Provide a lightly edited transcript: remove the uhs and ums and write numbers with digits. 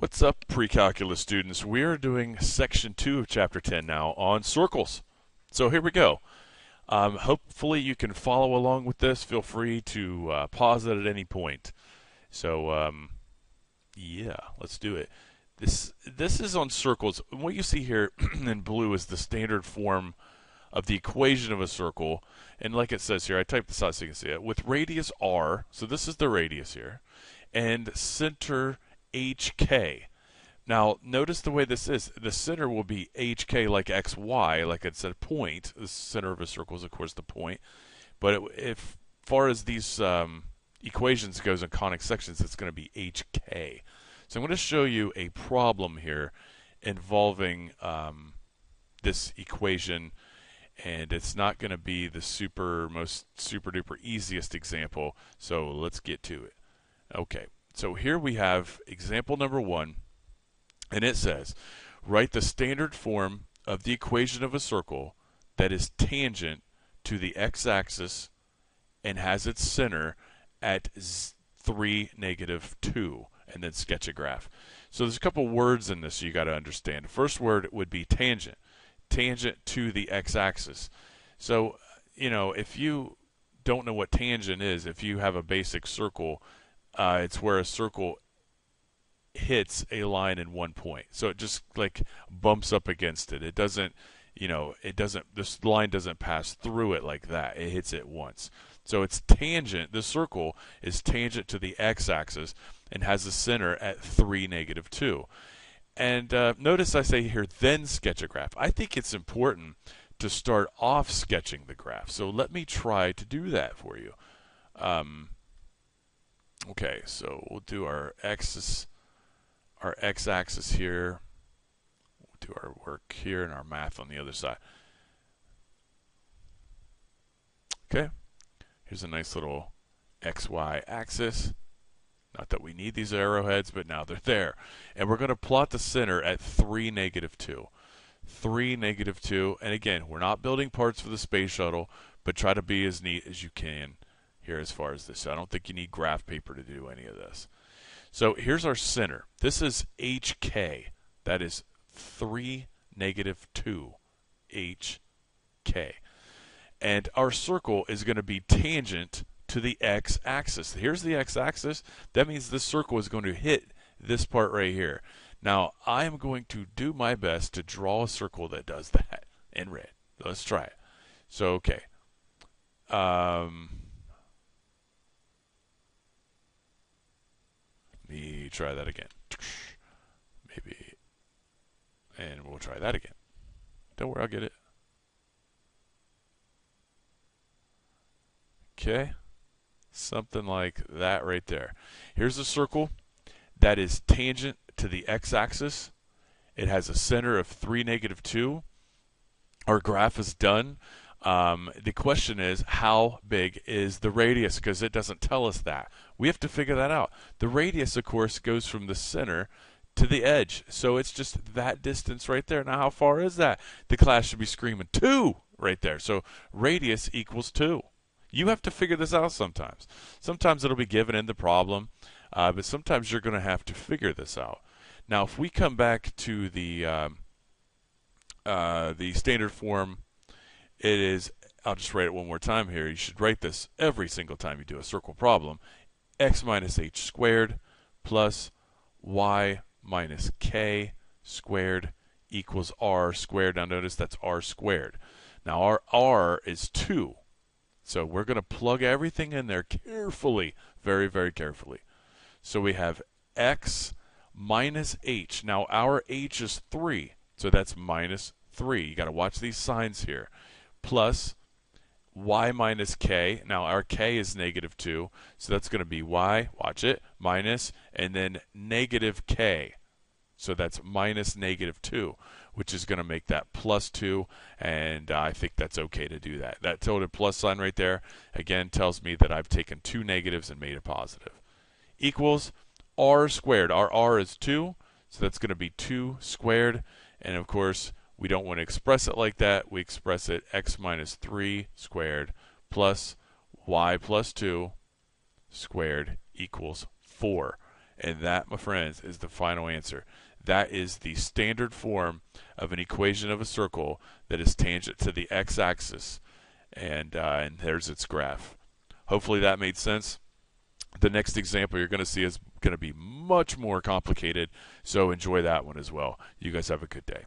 What's up, pre-calculus students? We are doing section 2 of chapter 10 now on circles. So here we go. Hopefully you can follow along with this. Feel free to pause it at any point. So yeah, let's do it. This is on circles. What you see here in blue is the standard form of the equation of a circle. And like it says here, I typed this out so you can see it. With radius r, so this is the radius here, and center HK. Now, notice the way this is. The center will be HK like XY, like it's a point. The center of a circle is, of course, the point. But if far as these equations goes in conic sections, it's going to be HK. So I'm going to show you a problem here involving this equation, and it's not going to be the most super duper easiest example. So let's get to it. Okay. So here we have example number 1, and it says, write the standard form of the equation of a circle that is tangent to the x-axis and has its center at 3, -2, and then sketch a graph. So there's a couple words in this you got to understand. The first word would be tangent, tangent to the x-axis. So, you know, if you don't know what tangent is, if you have a basic circle, it's where a circle hits a line in one point. So it just like bumps up against it. It doesn't, this line doesn't pass through it like that. It hits it once. So it's tangent, the circle is tangent to the x-axis and has a center at 3, -2. And notice I say here, then sketch a graph. I think it's important to start off sketching the graph. So let me try to do that for you. Okay, so we'll do our x-axis here. We'll do our work here and our math on the other side. Okay, here's a nice little xy axis. Not that we need these arrowheads, but now they're there. And we're going to plot the center at 3, -2. 3, -2. And again, we're not building parts for the space shuttle, but try to be as neat as you can here as far as this. So I don't think you need graph paper to do any of this. So here's our center. This is HK. That is 3, -2 HK. And our circle is going to be tangent to the x-axis. Here's the x-axis. That means this circle is going to hit this part right here. Now, I'm going to do my best to draw a circle that does that in red. Let's try it. So, okay. Let me try that again. Maybe. And we'll try that again. Don't worry, I'll get it. Okay. Something like that right there. Here's a circle that is tangent to the x-axis. It has a center of 3, -2. Our graph is done. The question is, how big is the radius? Because it doesn't tell us that. We have to figure that out. The radius, of course, goes from the center to the edge. So it's just that distance right there. Now, how far is that? The class should be screaming 2 right there. So radius equals 2. You have to figure this out sometimes. Sometimes it'll be given in the problem, but sometimes you're going to have to figure this out. Now, if we come back to the standard form, it is, I'll just write it one more time here. You should write this every single time you do a circle problem. X minus h squared plus y minus k squared equals r squared. Now notice that's r squared. Now our r is 2. So we're going to plug everything in there carefully, very, very carefully. So we have x minus h. Now our h is 3, so that's -3. You got to watch these signs here. Plus y minus k. Now our k is -2, so that's going to be y, watch it, minus, and then -k. So that's minus -2, which is going to make that +2, and I think that's okay to do that. That tilde plus sign right there, again, tells me that I've taken 2 negatives and made a positive. Equals r squared. Our r is 2, so that's going to be 2 squared, and of course, we don't want to express it like that. We express it x minus 3 squared plus y plus 2 squared equals 4. And that, my friends, is the final answer. That is the standard form of an equation of a circle that is tangent to the x-axis, and there's its graph. Hopefully that made sense. The next example you're going to see is going to be much more complicated, so enjoy that one as well. You guys have a good day.